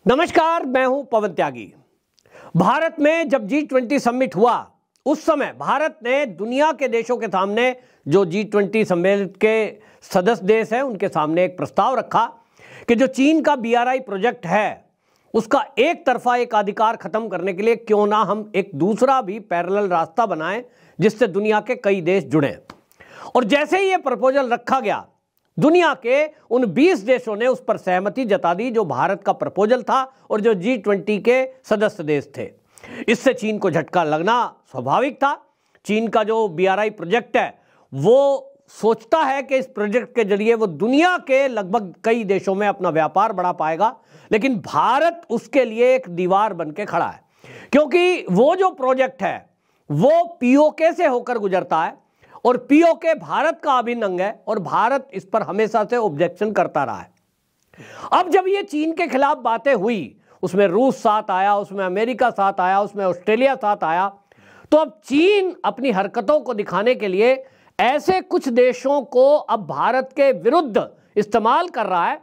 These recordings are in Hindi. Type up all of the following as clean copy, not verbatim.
नमस्कार, मैं हूं पवन त्यागी। भारत में जब G20 समिट हुआ उस समय भारत ने दुनिया के देशों के सामने, जो G20 सम्मेलन के सदस्य देश हैं, उनके सामने एक प्रस्ताव रखा कि जो चीन का BRI प्रोजेक्ट है उसका एक तरफा एक अधिकार खत्म करने के लिए क्यों ना हम एक दूसरा भी पैरेलल रास्ता बनाएं जिससे दुनिया के कई देश जुड़ें। और जैसे ही ये प्रपोजल रखा गया, दुनिया के उन 20 देशों ने उस पर सहमति जता दी जो भारत का प्रपोजल था और जो G20 के सदस्य देश थे। इससे चीन को झटका लगना स्वाभाविक था। चीन का जो BRI प्रोजेक्ट है वो सोचता है कि इस प्रोजेक्ट के जरिए वो दुनिया के लगभग कई देशों में अपना व्यापार बढ़ा पाएगा, लेकिन भारत उसके लिए एक दीवार बन के खड़ा है, क्योंकि वो जो प्रोजेक्ट है वो POK से होकर गुजरता है और POK भारत का अभिन्न अंग है और भारत इस पर हमेशा से ऑब्जेक्शन करता रहा है। अब जब ये चीन के खिलाफ बातें हुई, उसमें रूस साथ आया, उसमें अमेरिका साथ आया, उसमें ऑस्ट्रेलिया साथ आया, तो अब चीन अपनी हरकतों को दिखाने के लिए ऐसे कुछ देशों को अब भारत के विरुद्ध इस्तेमाल कर रहा है।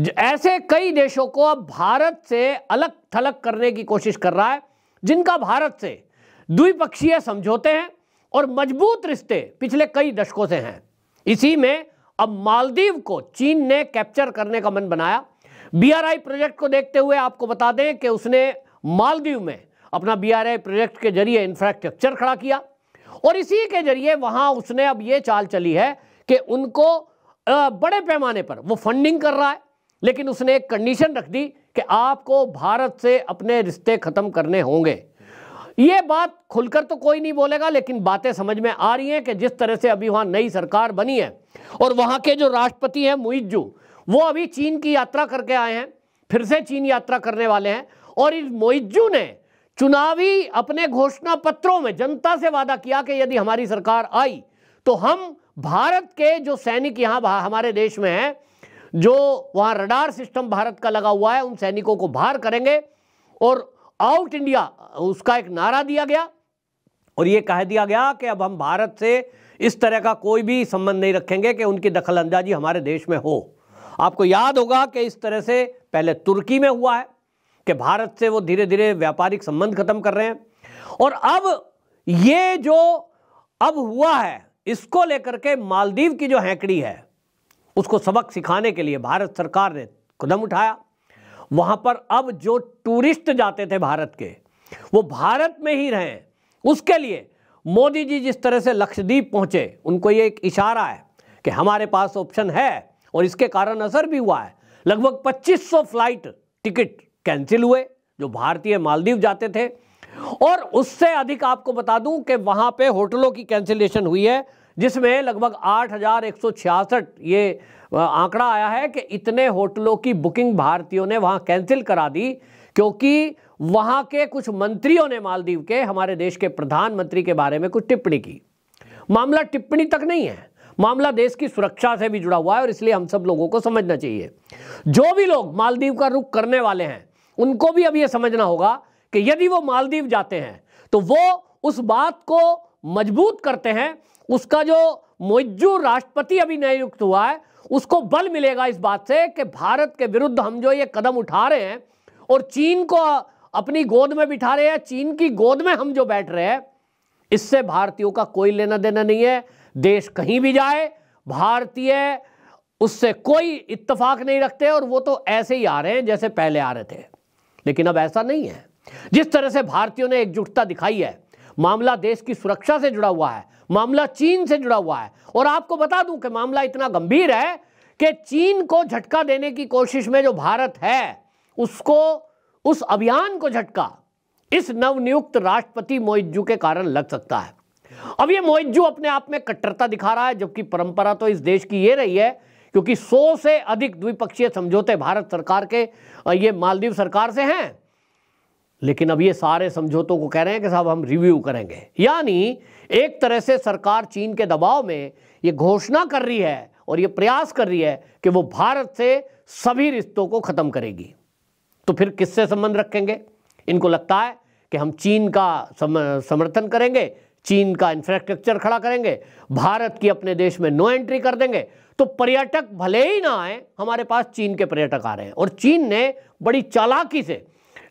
ऐसे कई देशों को अब भारत से अलग थलग करने की कोशिश कर रहा है जिनका भारत से द्विपक्षीय समझौते हैं और मजबूत रिश्ते पिछले कई दशकों से हैं। इसी में अब मालदीव को चीन ने कैप्चर करने का मन बनाया। BRI प्रोजेक्ट को देखते हुए आपको बता दें कि उसने मालदीव में अपना BRI प्रोजेक्ट के जरिए इंफ्रास्ट्रक्चर खड़ा किया और इसी के जरिए वहां उसने अब ये चाल चली है कि उनको बड़े पैमाने पर वो फंडिंग कर रहा है, लेकिन उसने एक कंडीशन रख दी कि आपको भारत से अपने रिश्ते खत्म करने होंगे। ये बात खुलकर तो कोई नहीं बोलेगा, लेकिन बातें समझ में आ रही हैं कि जिस तरह से अभी वहां नई सरकार बनी है और वहां के जो राष्ट्रपति हैं मुइज्जू, वो अभी चीन की यात्रा करके आए हैं, फिर से चीन यात्रा करने वाले हैं। और इस मुइज्जू ने चुनावी अपने घोषणा पत्रों में जनता से वादा किया कि यदि हमारी सरकार आई तो हम भारत के जो सैनिक यहाँ हमारे देश में हैं, जो वहाँ रडार सिस्टम भारत का लगा हुआ है, उन सैनिकों को बाहर करेंगे और आउट इंडिया उसका एक नारा दिया गया और ये कह दिया गया कि अब हम भारत से इस तरह का कोई भी संबंध नहीं रखेंगे कि उनकी दखलंदाजी हमारे देश में हो। आपको याद होगा कि इस तरह से पहले तुर्की में हुआ है कि भारत से वो धीरे धीरे व्यापारिक संबंध खत्म कर रहे हैं, और अब ये जो अब हुआ है इसको लेकर के मालदीव की जो हैकड़ी है उसको सबक सिखाने के लिए भारत सरकार ने कदम उठाया। वहां पर अब जो टूरिस्ट जाते थे भारत के, वो भारत में ही रहें, उसके लिए मोदी जी जिस तरह से लक्षद्वीप पहुंचे, उनको ये एक इशारा है कि हमारे पास ऑप्शन है और इसके कारण असर भी हुआ है। लगभग 2500 फ्लाइट टिकट कैंसिल हुए जो भारतीय मालदीव जाते थे, और उससे अधिक आपको बता दूं कि वहां पे होटलों की कैंसिलेशन हुई है जिसमें लगभग 8166 ये आंकड़ा आया है कि इतने होटलों की बुकिंग भारतीयों ने वहां कैंसिल करा दी, क्योंकि वहां के कुछ मंत्रियों ने मालदीव के हमारे देश के प्रधानमंत्री के बारे में कुछ टिप्पणी की। मामला टिप्पणी तक नहीं है, मामला देश की सुरक्षा से भी जुड़ा हुआ है और इसलिए हम सब लोगों को समझना चाहिए। जो भी लोग मालदीव का रुख करने वाले हैं उनको भी अब यह समझना होगा कि यदि वो मालदीव जाते हैं तो वो उस बात को मजबूत करते हैं। उसका जो मुइज्जू राष्ट्रपति अभी नियुक्त हुआ है उसको बल मिलेगा इस बात से कि भारत के विरुद्ध हम जो ये कदम उठा रहे हैं और चीन को अपनी गोद में बिठा रहे हैं, चीन की गोद में हम जो बैठ रहे हैं, इससे भारतीयों का कोई लेना देना नहीं है। देश कहीं भी जाए, भारतीय उससे कोई इत्तेफाक नहीं रखते और वो तो ऐसे ही आ रहे हैं जैसे पहले आ रहे थे। लेकिन अब ऐसा नहीं है। जिस तरह से भारतीयों ने एकजुटता दिखाई है, मामला देश की सुरक्षा से जुड़ा हुआ है, मामला चीन से जुड़ा हुआ है। और आपको बता दूं कि मामला इतना गंभीर है कि चीन को झटका देने की कोशिश में जो भारत है, उसको उस अभियान को झटका इस नवनियुक्त राष्ट्रपति मुइज्जू के कारण लग सकता है। अब ये मुइज्जू अपने आप में कट्टरता दिखा रहा है, जबकि परंपरा तो इस देश की ये रही है, क्योंकि 100 से अधिक द्विपक्षीय समझौते भारत सरकार के ये मालदीव सरकार से हैं। लेकिन अब ये सारे समझौतों को कह रहे हैं कि साहब हम रिव्यू करेंगे, यानी एक तरह से सरकार चीन के दबाव में ये घोषणा कर रही है और ये प्रयास कर रही है कि वो भारत से सभी रिश्तों को खत्म करेगी। तो फिर किससे संबंध रखेंगे? इनको लगता है कि हम चीन का समर्थन करेंगे, चीन का इंफ्रास्ट्रक्चर खड़ा करेंगे, भारत की अपने देश में नो एंट्री कर देंगे, तो पर्यटक भले ही ना आए, हमारे पास चीन के पर्यटक आ रहे हैं। और चीन ने बड़ी चालाकी से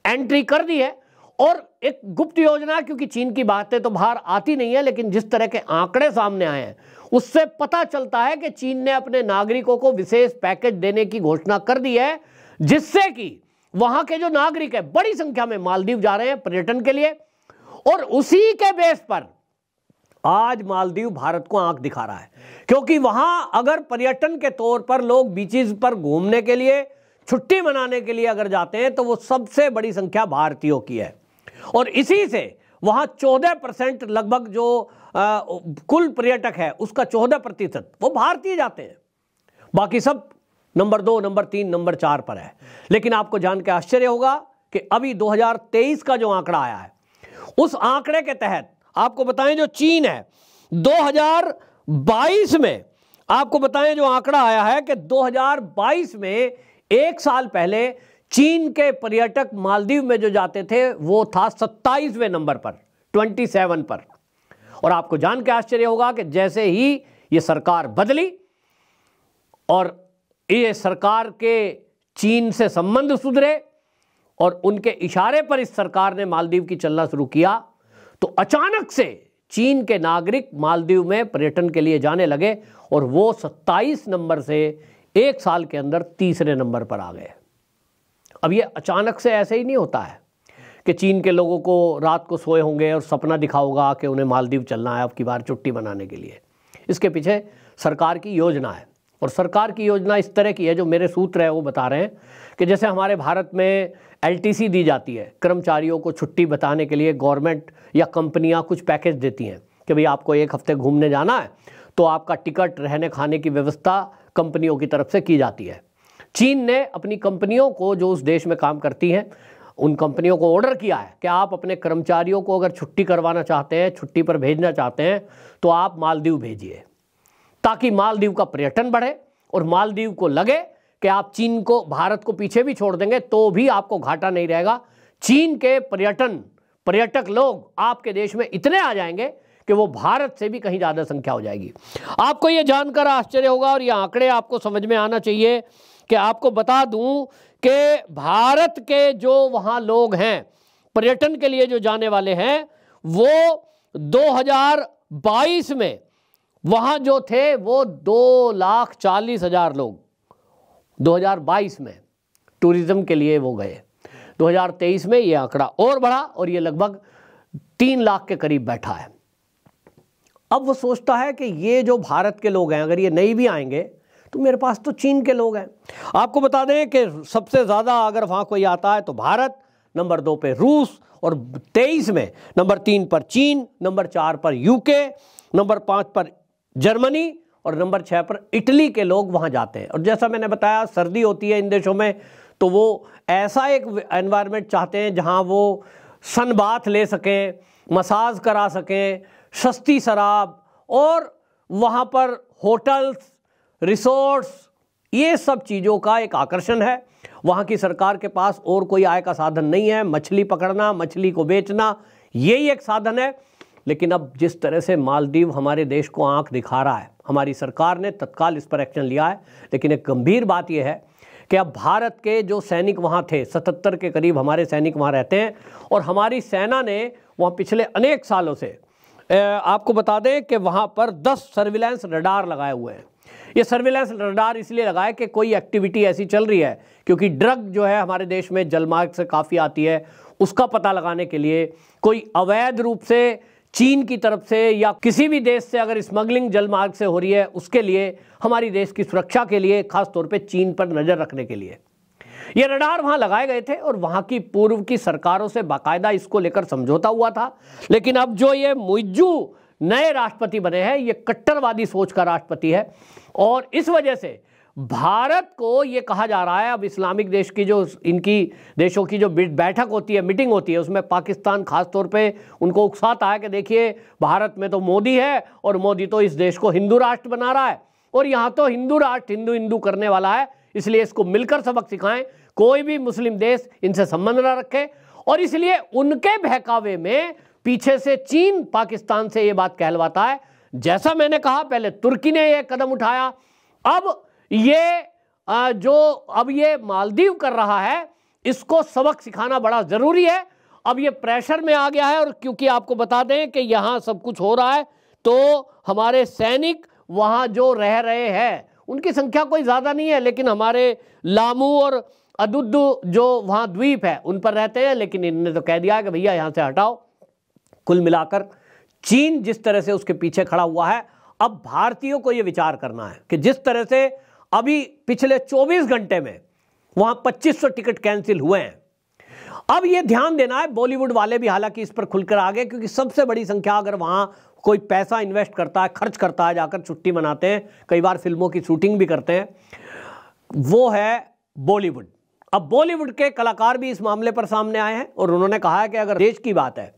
एंट्री कर दी है, और एक गुप्त योजना, क्योंकि चीन की बातें तो बाहर आती नहीं है, लेकिन जिस तरह के आंकड़े सामने आए हैं उससे पता चलता है कि चीन ने अपने नागरिकों को विशेष पैकेज देने की घोषणा कर दी है, जिससे कि वहां के जो नागरिक है बड़ी संख्या में मालदीव जा रहे हैं पर्यटन के लिए। और उसी के बेस पर आज मालदीव भारत को आंख दिखा रहा है, क्योंकि वहां अगर पर्यटन के तौर पर लोग बीचेस पर घूमने के लिए, छुट्टी मनाने के लिए अगर जाते हैं तो वो सबसे बड़ी संख्या भारतीयों की है। और इसी से वहां 14% लगभग जो कुल पर्यटक है उसका 14% वो भारतीय जाते हैं, बाकी सब नंबर 2, नंबर 3, नंबर 4 पर है। लेकिन आपको जान के आश्चर्य होगा कि अभी 2023 का जो आंकड़ा आया है, उस आंकड़े के तहत आपको बताएं, जो चीन है 2022 में, आपको बताएं जो आंकड़ा आया है कि 2022 में, एक साल पहले चीन के पर्यटक मालदीव में जो जाते थे वो था 27वें नंबर पर, 27 पर। और आपको जान के आश्चर्य होगा कि जैसे ही ये सरकार बदली और ये सरकार के चीन से संबंध सुधरे और उनके इशारे पर इस सरकार ने मालदीव की चलना शुरू किया, तो अचानक से चीन के नागरिक मालदीव में पर्यटन के लिए जाने लगे, और वो 27 नंबर से एक साल के अंदर 3रे नंबर पर आ गए। अब ये अचानक से ऐसे ही नहीं होता है कि चीन के लोगों को रात को सोए होंगे और सपना दिखा होगा कि उन्हें मालदीव चलना है अब की बार छुट्टी मनाने के लिए। इसके पीछे सरकार की योजना है, और सरकार की योजना इस तरह की है, जो मेरे सूत्र है वो बता रहे हैं कि जैसे हमारे भारत में LTC दी जाती है, कर्मचारियों को छुट्टी बताने के लिए गवर्नमेंट या कंपनियां कुछ पैकेज देती हैं कि भाई आपको 1 हफ्ते घूमने जाना है तो आपका टिकट, रहने खाने की व्यवस्था कंपनियों की तरफ से की जाती है। चीन ने अपनी कंपनियों को, जो उस देश में काम करती हैं, उन कंपनियों को ऑर्डर किया है कि आप अपने कर्मचारियों को अगर छुट्टी करवाना चाहते हैं, छुट्टी पर भेजना चाहते हैं, तो आप मालदीव भेजिए, ताकि मालदीव का पर्यटन बढ़े और मालदीव को लगे कि आप चीन को, भारत को पीछे भी छोड़ देंगे तो भी आपको घाटा नहीं रहेगा। चीन के पर्यटक लोग आपके देश में इतने आ जाएंगे कि वो भारत से भी कहीं ज़्यादा संख्या हो जाएगी। आपको ये जानकर आश्चर्य होगा, और ये आंकड़े आपको समझ में आना चाहिए कि आपको बता दूं कि भारत के जो वहाँ लोग हैं, पर्यटन के लिए जो जाने वाले हैं, वो 2022 में वहाँ जो थे वो 2,40,000 लोग 2022 में टूरिज्म के लिए वो गए। 2023 में ये आंकड़ा और बढ़ा और ये लगभग 3 लाख के करीब बैठा है। अब वो सोचता है कि ये जो भारत के लोग हैं, अगर ये नहीं भी आएंगे तो मेरे पास तो चीन के लोग हैं। आपको बता दें कि सबसे ज़्यादा अगर वहाँ कोई आता है तो भारत, नंबर 2 पे रूस, और 23 में नंबर 3 पर चीन, नंबर 4 पर UK, नंबर 5 पर जर्मनी, और नंबर 6 पर इटली के लोग वहाँ जाते हैं। और जैसा मैंने बताया, सर्दी होती है इन देशों में, तो वो ऐसा एक एनवायरनमेंट चाहते हैं जहाँ वो सन बाथ ले सकें, मसाज करा सकें, सस्ती शराब, और वहाँ पर होटल्स, रिसोर्ट्स, ये सब चीज़ों का एक आकर्षण है। वहाँ की सरकार के पास और कोई आय का साधन नहीं है, मछली पकड़ना, मछली को बेचना, यही एक साधन है। लेकिन अब जिस तरह से मालदीव हमारे देश को आंख दिखा रहा है, हमारी सरकार ने तत्काल इस पर एक्शन लिया है। लेकिन एक गंभीर बात यह है कि अब भारत के जो सैनिक वहाँ थे, 77 के करीब हमारे सैनिक वहाँ रहते हैं, और हमारी सेना ने वहाँ पिछले अनेक सालों से, आपको बता दें कि वहाँ पर 10 सर्विलांस रडार लगाए हुए हैं। ये सर्विलांस रडार इसलिए लगाए कि कोई एक्टिविटी ऐसी चल रही है, क्योंकि ड्रग जो है हमारे देश में जलमार्ग से काफ़ी आती है, उसका पता लगाने के लिए, कोई अवैध रूप से चीन की तरफ से या किसी भी देश से अगर स्मगलिंग जलमार्ग से हो रही है, उसके लिए, हमारी देश की सुरक्षा के लिए, खास तौर पे चीन पर नज़र रखने के लिए ये रडार वहाँ लगाए गए थे। और वहाँ की पूर्व की सरकारों से बाकायदा इसको लेकर समझौता हुआ था। लेकिन अब जो ये मुइज्जू नए राष्ट्रपति बने हैं, ये कट्टरवादी सोच का राष्ट्रपति है, और इस वजह से भारत को ये कहा जा रहा है, अब इस्लामिक देश की जो, इनकी देशों की जो बैठक होती है, मीटिंग होती है, उसमें पाकिस्तान खास तौर पे उनको उकसाता है कि देखिए भारत में तो मोदी है और मोदी तो इस देश को हिंदू राष्ट्र बना रहा है, और यहाँ तो हिंदू राष्ट्र हिंदू करने वाला है, इसलिए इसको मिलकर सबक सिखाएं, कोई भी मुस्लिम देश इनसे संबंध ना रखे। और इसलिए उनके बहकावे में पीछे से चीन पाकिस्तान से ये बात कहलवाता है। जैसा मैंने कहा, पहले तुर्की ने यह कदम उठाया, अब ये मालदीव कर रहा है, इसको सबक सिखाना बड़ा जरूरी है। अब ये प्रेशर में आ गया है, और क्योंकि आपको बता दें कि यहां सब कुछ हो रहा है, तो हमारे सैनिक वहां जो रह रहे हैं उनकी संख्या कोई ज्यादा नहीं है, लेकिन हमारे लामू और अदुद्दू जो वहां द्वीप है उन पर रहते हैं, लेकिन इन्होंने तो कह दिया कि भैया यहां से हटाओ। कुल मिलाकर चीन जिस तरह से उसके पीछे खड़ा हुआ है, अब भारतीयों को यह विचार करना है कि जिस तरह से अभी पिछले 24 घंटे में वहां 2500 टिकट कैंसिल हुए हैं, अब यह ध्यान देना है, बॉलीवुड वाले भी हालांकि इस पर खुलकर आ गए, क्योंकि सबसे बड़ी संख्या अगर वहां कोई पैसा इन्वेस्ट करता है, खर्च करता है, जाकर छुट्टी मनाते हैं, कई बार फिल्मों की शूटिंग भी करते हैं, वो है बॉलीवुड। अब बॉलीवुड के कलाकार भी इस मामले पर सामने आए हैं और उन्होंने कहा है कि अगर देश की बात है,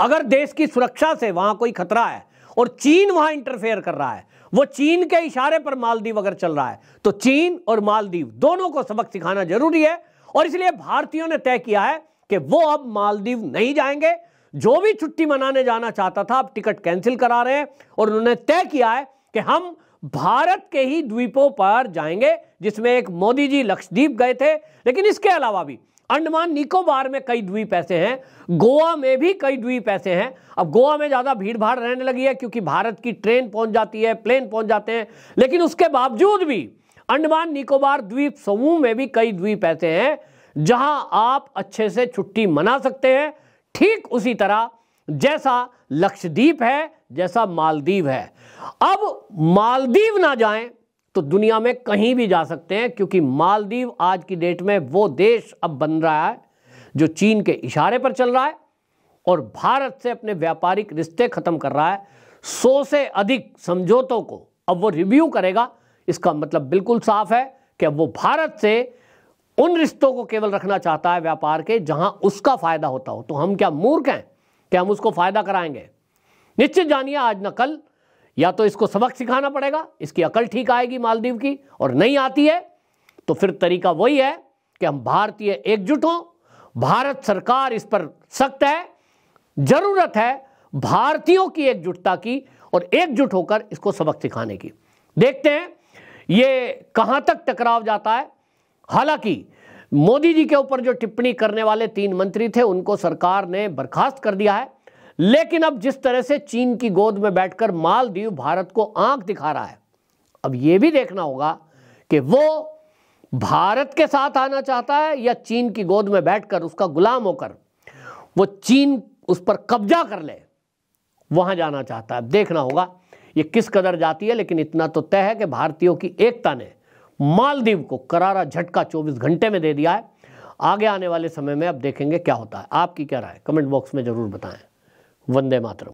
अगर देश की सुरक्षा से वहां कोई खतरा है और चीन वहां इंटरफेयर कर रहा है, वो चीन के इशारे पर मालदीव अगर चल रहा है, तो चीन और मालदीव दोनों को सबक सिखाना जरूरी है। और इसलिए भारतीयों ने तय किया है कि वो अब मालदीव नहीं जाएंगे। जो भी छुट्टी मनाने जाना चाहता था अब टिकट कैंसिल करा रहे हैं, और उन्होंने तय किया है कि हम भारत के ही द्वीपों पर जाएंगे, जिसमें एक मोदी जी लक्षद्वीप गए थे, लेकिन इसके अलावा भी अंडमान निकोबार में कई द्वीप ऐसे हैं, गोवा में भी कई द्वीप ऐसे हैं। अब गोवा में ज्यादा भीड़ भाड़ रहने लगी है क्योंकि भारत की ट्रेन पहुंच जाती है, प्लेन पहुंच जाते हैं, लेकिन उसके बावजूद भी अंडमान निकोबार द्वीप समूह में भी कई द्वीप ऐसे हैं जहां आप अच्छे से छुट्टी मना सकते हैं, ठीक उसी तरह जैसा लक्षद्वीप है, जैसा मालदीव है। अब मालदीव ना जाएं तो दुनिया में कहीं भी जा सकते हैं, क्योंकि मालदीव आज की डेट में वो देश अब बन रहा है जो चीन के इशारे पर चल रहा है और भारत से अपने व्यापारिक रिश्ते खत्म कर रहा है। 100 से अधिक समझौतों को अब वो रिव्यू करेगा। इसका मतलब बिल्कुल साफ है कि अब वो भारत से उन रिश्तों को केवल रखना चाहता है व्यापार के जहां उसका फायदा होता हो। तो हम क्या मूर्ख हैं कि हम उसको फायदा कराएंगे? निश्चित जानिए आज न कल या तो इसको सबक सिखाना पड़ेगा, इसकी अकल ठीक आएगी मालदीव की, और नहीं आती है तो फिर तरीका वही है कि हम भारतीय एकजुट हों। भारत सरकार इस पर सख्त है, जरूरत है भारतीयों की एकजुटता की और एकजुट होकर इसको सबक सिखाने की। देखते हैं ये कहां तक टकराव जाता है। हालांकि मोदी जी के ऊपर जो टिप्पणी करने वाले 3 मंत्री थे उनको सरकार ने बर्खास्त कर दिया है, लेकिन अब जिस तरह से चीन की गोद में बैठकर मालदीव भारत को आंख दिखा रहा है, अब यह भी देखना होगा कि वो भारत के साथ आना चाहता है या चीन की गोद में बैठकर उसका गुलाम होकर वो चीन उस पर कब्जा कर ले, वहां जाना चाहता है। देखना होगा ये किस कदर जाती है, लेकिन इतना तो तय है कि भारतीयों की एकता ने मालदीव को करारा झटका 24 घंटे में दे दिया है। आगे आने वाले समय में अब देखेंगे क्या होता है। आपकी क्या राय कमेंट बॉक्स में जरूर बताएं। वंदे मातरम।